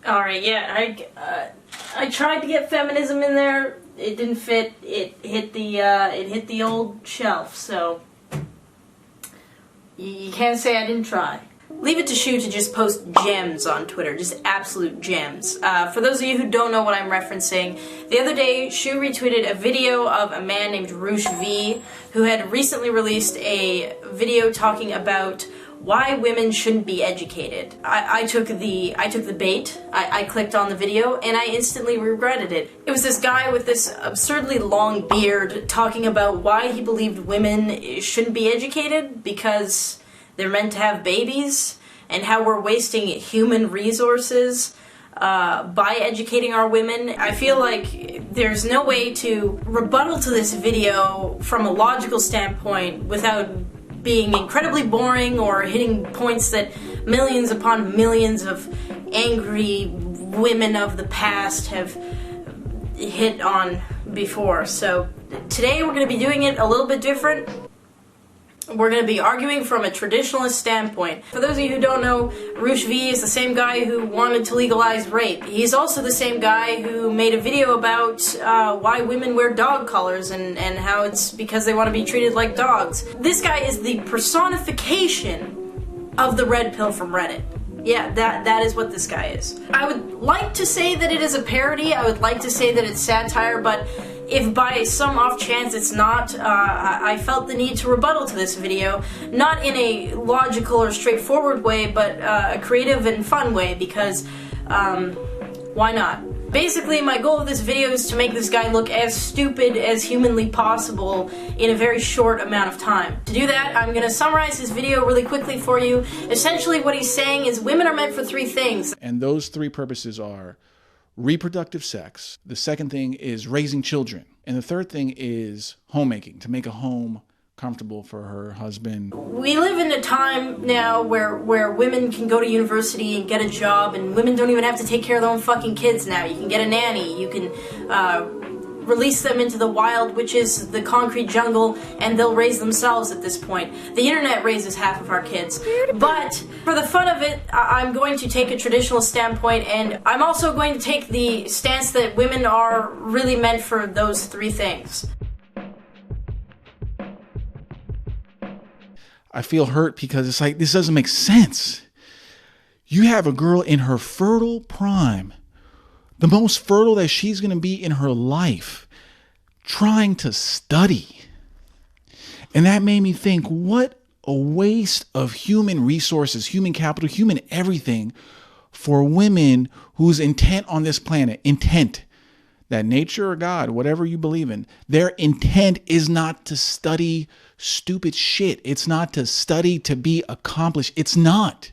All right, yeah, I tried to get feminism in there. It didn't fit. It hit the old shelf. So you can't say I didn't try. Leave it to Shu to just post gems on Twitter, just absolute gems. For those of you who don't know what I'm referencing, the other day Shu retweeted a video of a man named RooshV who had recently released a video talking about why women shouldn't be educated. I took the bait. I clicked on the video and I instantly regretted it. It was this guy with this absurdly long beard talking about why he believed women shouldn't be educated because they're meant to have babies, and how we're wasting human resources by educating our women. I feel like there's no way to rebuttal to this video from a logical standpoint without being incredibly boring or hitting points that millions upon millions of angry women of the past have hit on before. So today we're going to be doing it a little bit different. We're going to be arguing from a traditionalist standpoint. For those of you who don't know, RooshV is the same guy who wanted to legalize rape. He's also the same guy who made a video about why women wear dog collars and how it's because they want to be treated like dogs. This guy is the personification of the red pill from Reddit. Yeah, that is what this guy is. I would like to say that it is a parody. I would like to say that it's satire, but if by some off chance it's not, I felt the need to rebuttal to this video, not in a logical or straightforward way, but a creative and fun way, because why not? Basically, my goal of this video is to make this guy look as stupid as humanly possible in a very short amount of time. To do that, I'm going to summarize his video really quickly for you. Essentially, what he's saying is women are meant for three things. And those three purposes are reproductive sex. The second thing is raising children. And the third thing is homemaking, to make a home comfortable for her husband. We live in a time now where women can go to university and get a job, and women don't even have to take care of their own fucking kids now. You can get a nanny, you can release them into the wild, which is the concrete jungle, and they'll raise themselves at this point. The internet raises half of our kids. But for the fun of it, I'm going to take a traditional standpoint, and I'm also going to take the stance that women are really meant for those three things. I feel hurt because it's like, this doesn't make sense. You have a girl in her fertile prime, the most fertile that she's going to be in her life, trying to study. And that made me think, what a waste of human resources, human capital, human everything for women whose intent on this planet, intent, that nature or God, whatever you believe in, their intent is not to study stupid shit. It's not to study to be accomplished. It's not.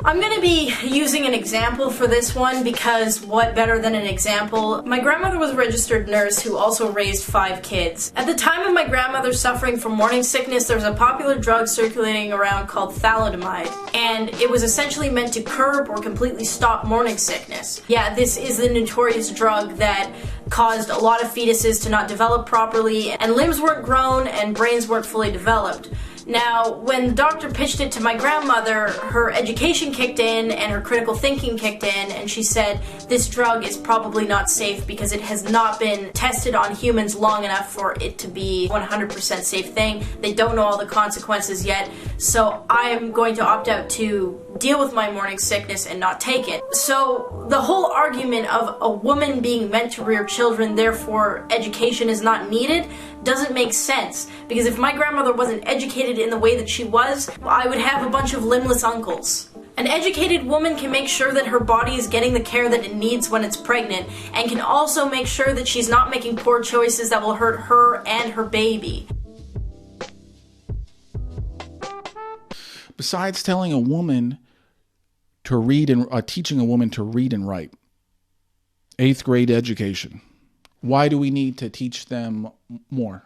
I'm going to be using an example for this one because what better than an example? My grandmother was a registered nurse who also raised 5 kids. At the time of my grandmother suffering from morning sickness, there was a popular drug circulating around called thalidomide, and it was essentially meant to curb or completely stop morning sickness. Yeah, this is the notorious drug that caused a lot of fetuses to not develop properly, and limbs weren't grown and brains weren't fully developed. Now, when the doctor pitched it to my grandmother, her education kicked in and her critical thinking kicked in, and she said, this drug is probably not safe because it has not been tested on humans long enough for it to be 100% safe thing. They don't know all the consequences yet, so I'm going to opt out to deal with my morning sickness and not take it. So the whole argument of a woman being meant to rear children, therefore education is not needed, doesn't make sense. Because if my grandmother wasn't educated in the way that she was, I would have a bunch of limbless uncles. An educated woman can make sure that her body is getting the care that it needs when it's pregnant, and can also make sure that she's not making poor choices that will hurt her and her baby. Besides telling a woman to read and teaching a woman to read and write, 8th grade education, why do we need to teach them more?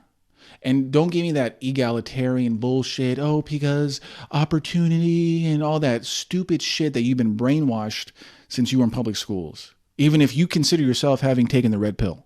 And don't give me that egalitarian bullshit. Oh, because opportunity and all that stupid shit that you've been brainwashed since you were in public schools. Even if you consider yourself having taken the red pill.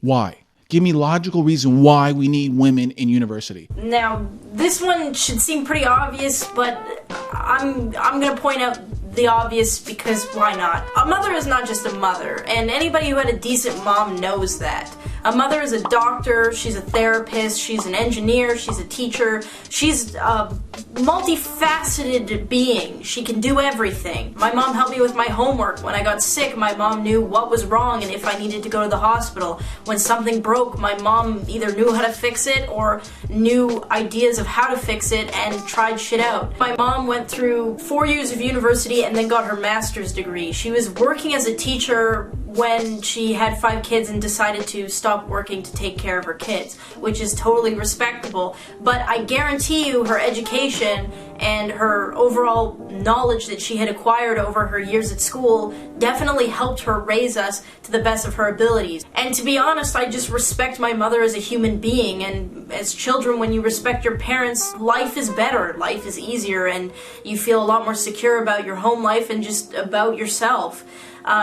Why? Give me logical reason why we need women in university. Now, this one should seem pretty obvious, but I'm going to point out the obvious because why not? A mother is not just a mother, and anybody who had a decent mom knows that. A mother is a doctor, she's a therapist, she's an engineer, she's a teacher, she's a multifaceted being. She can do everything. My mom helped me with my homework. When I got sick, my mom knew what was wrong and if I needed to go to the hospital. When something broke, my mom either knew how to fix it or knew ideas of how to fix it and tried shit out. My mom went through 4 years of university and then got her master's degree. She was working as a teacher when she had 5 kids and decided to stop working to take care of her kids, which is totally respectable. But I guarantee you her education and her overall knowledge that she had acquired over her years at school definitely helped her raise us to the best of her abilities. And to be honest, I just respect my mother as a human being, and as children, when you respect your parents, life is better, life is easier, and you feel a lot more secure about your home life and just about yourself.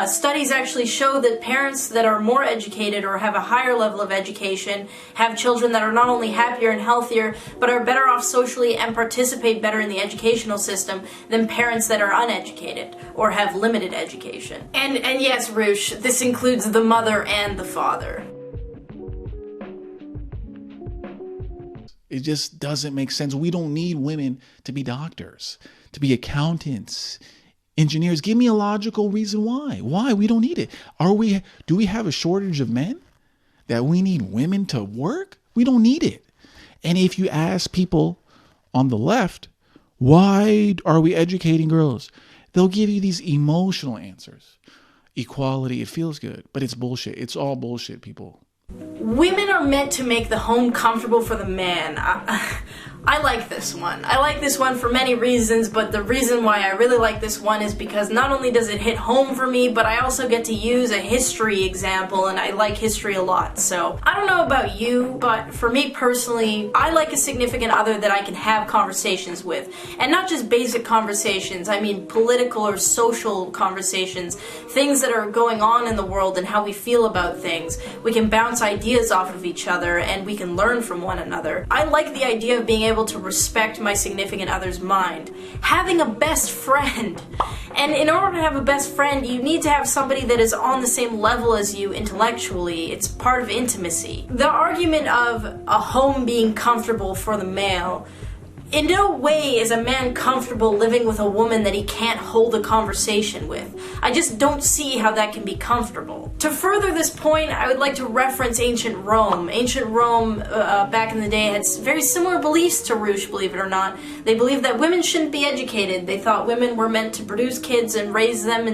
Studies actually show that parents that are more educated or have a higher level of education have children that are not only happier and healthier, but are better off socially and participate better in the educational system than parents that are uneducated or have limited education. And yes, Roosh, this includes the mother and the father. It just doesn't make sense. We don't need women to be doctors, to be accountants, engineers. Give me a logical reason why. Why? We don't need it. Do we have a shortage of men that we need women to work? We don't need it. And if you ask people on the left, why are we educating girls? They'll give you these emotional answers. Equality, it feels good, but it's bullshit. It's all bullshit, people. Women are meant to make the home comfortable for the man. I like this one. I like this one for many reasons, but the reason why I really like this one is because not only does it hit home for me, but I also get to use a history example, and I like history a lot. So, I don't know about you, but for me personally, I like a significant other that I can have conversations with. And not just basic conversations, I mean political or social conversations, things that are going on in the world and how we feel about things. We can bounce ideas off of each other and we can learn from one another. I like the idea of being able to respect my significant other's mind. Having a best friend. And in order to have a best friend, you need to have somebody that is on the same level as you intellectually. It's part of intimacy. The argument of a home being comfortable for the male, in no way is a man comfortable living with a woman that he can't hold a conversation with. I just don't see how that can be comfortable. To further this point, I would like to reference ancient Rome. Ancient Rome, back in the day, had very similar beliefs to Roosh, believe it or not. They believed that women shouldn't be educated. They thought women were meant to produce kids and raise them,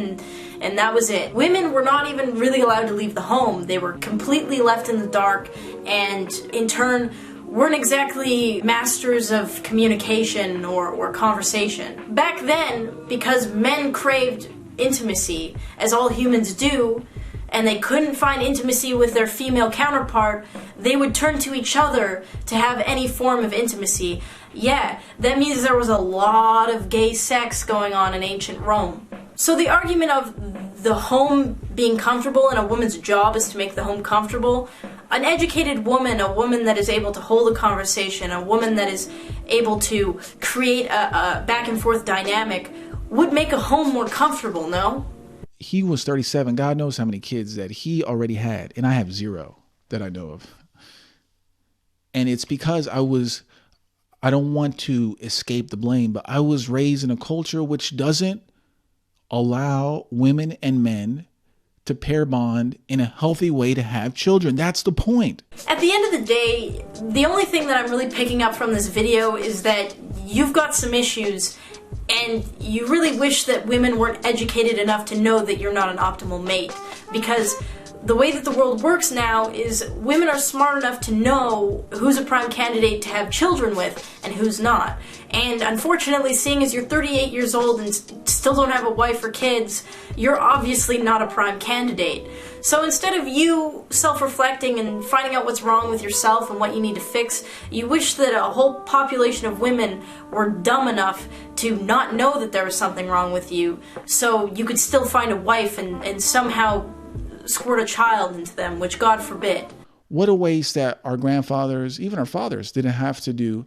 and that was it. Women were not even really allowed to leave the home. They were completely left in the dark, and in turn, weren't exactly masters of communication or conversation. Back then, because men craved intimacy, as all humans do, and they couldn't find intimacy with their female counterpart, they would turn to each other to have any form of intimacy. Yeah, that means there was a lot of gay sex going on in ancient Rome. So the argument of the home being comfortable and a woman's job is to make the home comfortable, an educated woman, a woman that is able to hold a conversation, a woman that is able to create a back and forth dynamic would make a home more comfortable, no? He was 37. God knows how many kids that he already had. And I have 0 that I know of. And it's because I don't want to escape the blame, but I was raised in a culture which doesn't allow women and men to pair bond in a healthy way to have children. That's the point. At the end of the day, the only thing that I'm really picking up from this video is that you've got some issues and you really wish that women weren't educated enough to know that you're not an optimal mate. Because the way that the world works now is women are smart enough to know who's a prime candidate to have children with and who's not. And unfortunately, seeing as you're 38 years old and still don't have a wife or kids, you're obviously not a prime candidate. So instead of you self-reflecting and finding out what's wrong with yourself and what you need to fix, you wish that a whole population of women were dumb enough to not know that there was something wrong with you, so you could still find a wife and somehow squirt a child into them, which God forbid. What a waste that our grandfathers, even our fathers, didn't have to do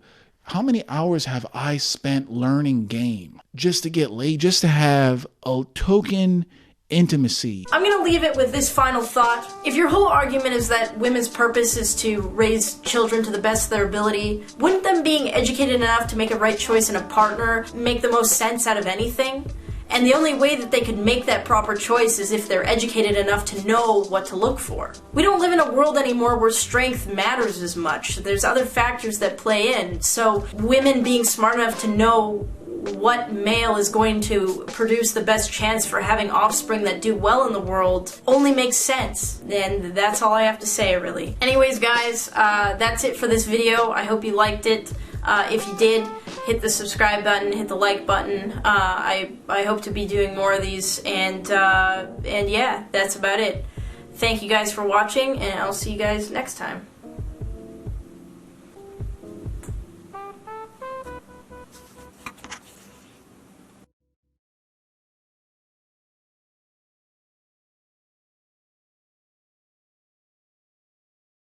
How many hours have I spent learning game just to get laid, just to have a token intimacy? I'm gonna leave it with this final thought. If your whole argument is that women's purpose is to raise children to the best of their ability, wouldn't them being educated enough to make a right choice in a partner make the most sense out of anything? And the only way that they could make that proper choice is if they're educated enough to know what to look for. We don't live in a world anymore where strength matters as much. There's other factors that play in. So women being smart enough to know what male is going to produce the best chance for having offspring that do well in the world only makes sense. And that's all I have to say, really. Anyways, guys, that's it for this video. I hope you liked it. If you did, hit the subscribe button, hit the like button. I hope to be doing more of these, and yeah, that's about it. Thank you guys for watching, and I'll see you guys next time.